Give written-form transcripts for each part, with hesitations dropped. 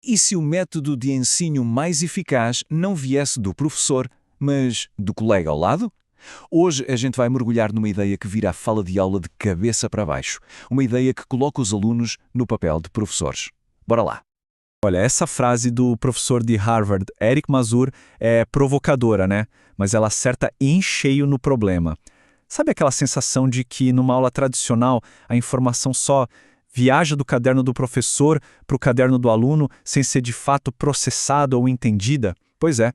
E se o método de ensino mais eficaz não viesse do professor, mas do colega ao lado? Hoje a gente vai mergulhar numa ideia que vira a fala de aula de cabeça para baixo. Uma ideia que coloca os alunos no papel de professores. Bora lá! Olha, essa frase do professor de Harvard, Eric Mazur, é provocadora, né? Mas ela acerta em cheio no problema. Sabe aquela sensação de que numa aula tradicional a informação só viaja do caderno do professor para o caderno do aluno sem ser de fato processada ou entendida? Pois é.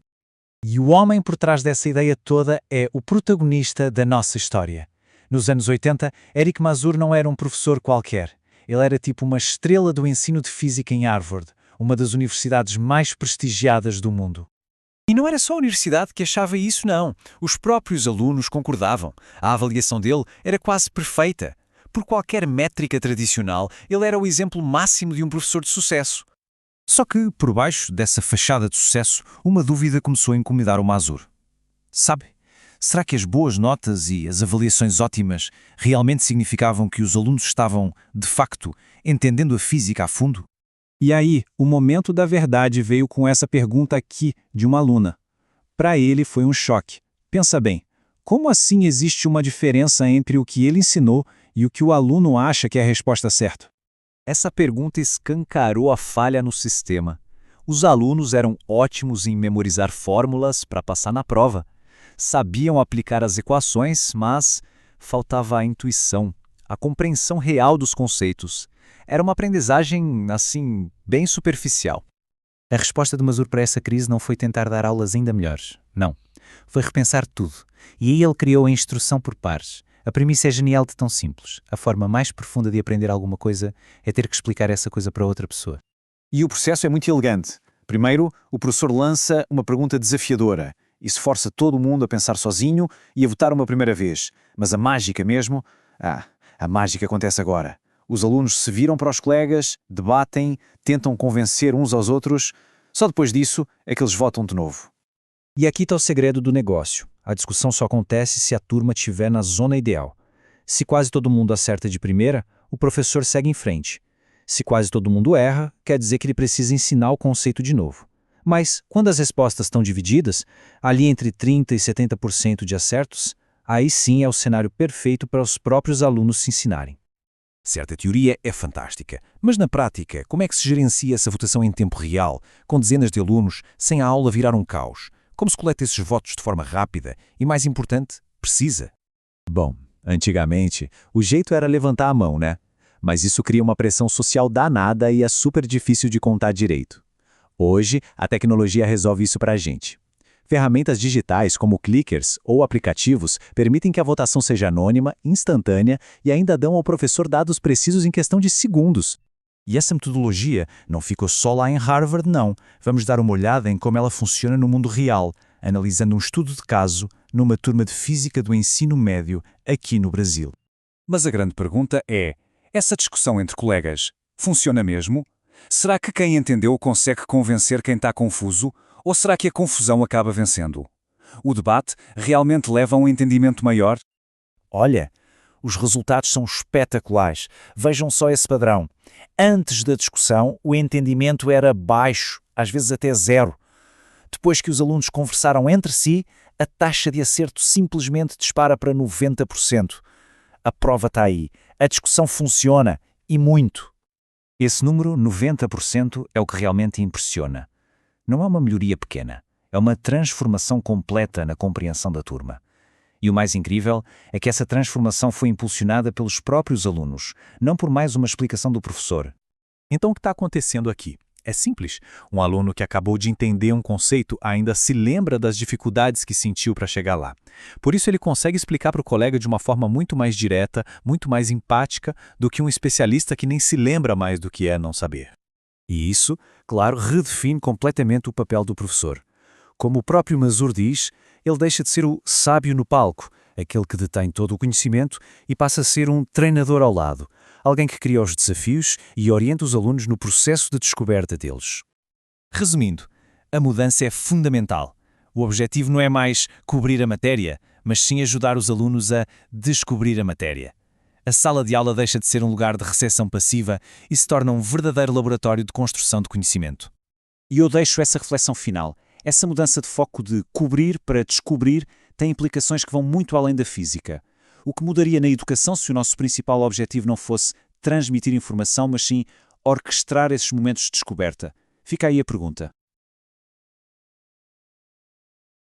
E o homem por trás dessa ideia toda é o protagonista da nossa história. Nos anos 80, Eric Mazur não era um professor qualquer. Ele era tipo uma estrela do ensino de física em Harvard, uma das universidades mais prestigiadas do mundo. E não era só a universidade que achava isso, não. Os próprios alunos concordavam. A avaliação dele era quase perfeita. Por qualquer métrica tradicional, ele era o exemplo máximo de um professor de sucesso. Só que, por baixo dessa fachada de sucesso, uma dúvida começou a incomodar o Mazur. Sabe, será que as boas notas e as avaliações ótimas realmente significavam que os alunos estavam, de facto, entendendo a física a fundo? E aí, o momento da verdade veio com essa pergunta aqui de uma aluna. Para ele foi um choque. Pensa bem, como assim existe uma diferença entre o que ele ensinou e o que o aluno acha que é a resposta certa? Essa pergunta escancarou a falha no sistema. Os alunos eram ótimos em memorizar fórmulas para passar na prova. Sabiam aplicar as equações, mas faltava a intuição, a compreensão real dos conceitos. Era uma aprendizagem, assim, bem superficial. A resposta de Mazur para essa crise não foi tentar dar aulas ainda melhores. Não. Foi repensar tudo. E aí ele criou a instrução por pares. A premissa é genial de tão simples. A forma mais profunda de aprender alguma coisa é ter que explicar essa coisa para outra pessoa. E o processo é muito elegante. Primeiro, o professor lança uma pergunta desafiadora. Isso força todo mundo a pensar sozinho e a votar uma primeira vez. Mas a mágica mesmo? A mágica acontece agora. Os alunos se viram para os colegas, debatem, tentam convencer uns aos outros. Só depois disso é que eles votam de novo. E aqui está o segredo do negócio. A discussão só acontece se a turma estiver na zona ideal. Se quase todo mundo acerta de primeira, o professor segue em frente. Se quase todo mundo erra, quer dizer que ele precisa ensinar o conceito de novo. Mas, quando as respostas estão divididas, ali entre 30% e 70% de acertos, aí sim é o cenário perfeito para os próprios alunos se ensinarem. Certa teoria é fantástica, mas na prática, como é que se gerencia essa votação em tempo real, com dezenas de alunos, sem a aula virar um caos? Como se coleta esses votos de forma rápida e, mais importante, precisa? Bom, antigamente, o jeito era levantar a mão, né? Mas isso cria uma pressão social danada e é super difícil de contar direito. Hoje, a tecnologia resolve isso para a gente. Ferramentas digitais como clickers ou aplicativos permitem que a votação seja anônima, instantânea e ainda dão ao professor dados precisos em questão de segundos. E essa metodologia não ficou só lá em Harvard, não. Vamos dar uma olhada em como ela funciona no mundo real, analisando um estudo de caso numa turma de Física do Ensino Médio aqui no Brasil. Mas a grande pergunta é, essa discussão entre colegas funciona mesmo? Será que quem entendeu consegue convencer quem está confuso? Ou será que a confusão acaba vencendo? O debate realmente leva a um entendimento maior? Olha, os resultados são espetaculares. Vejam só esse padrão. Antes da discussão, o entendimento era baixo, às vezes até zero. Depois que os alunos conversaram entre si, a taxa de acerto simplesmente dispara para 90%. A prova está aí. A discussão funciona, e muito. Esse número, 90%, é o que realmente impressiona. Não é uma melhoria pequena, é uma transformação completa na compreensão da turma. E o mais incrível é que essa transformação foi impulsionada pelos próprios alunos, não por mais uma explicação do professor. Então o que está acontecendo aqui? É simples. Um aluno que acabou de entender um conceito ainda se lembra das dificuldades que sentiu para chegar lá. Por isso ele consegue explicar para o colega de uma forma muito mais direta, muito mais empática do que um especialista que nem se lembra mais do que é não saber. E isso, claro, redefine completamente o papel do professor. Como o próprio Mazur diz, ele deixa de ser o sábio no palco, aquele que detém todo o conhecimento, e passa a ser um treinador ao lado, alguém que cria os desafios e orienta os alunos no processo de descoberta deles. Resumindo, a mudança é fundamental. O objetivo não é mais cobrir a matéria, mas sim ajudar os alunos a descobrir a matéria. A sala de aula deixa de ser um lugar de recepção passiva e se torna um verdadeiro laboratório de construção de conhecimento. E eu deixo essa reflexão final. Essa mudança de foco de cobrir para descobrir tem implicações que vão muito além da física. O que mudaria na educação se o nosso principal objetivo não fosse transmitir informação, mas sim orquestrar esses momentos de descoberta? Fica aí a pergunta.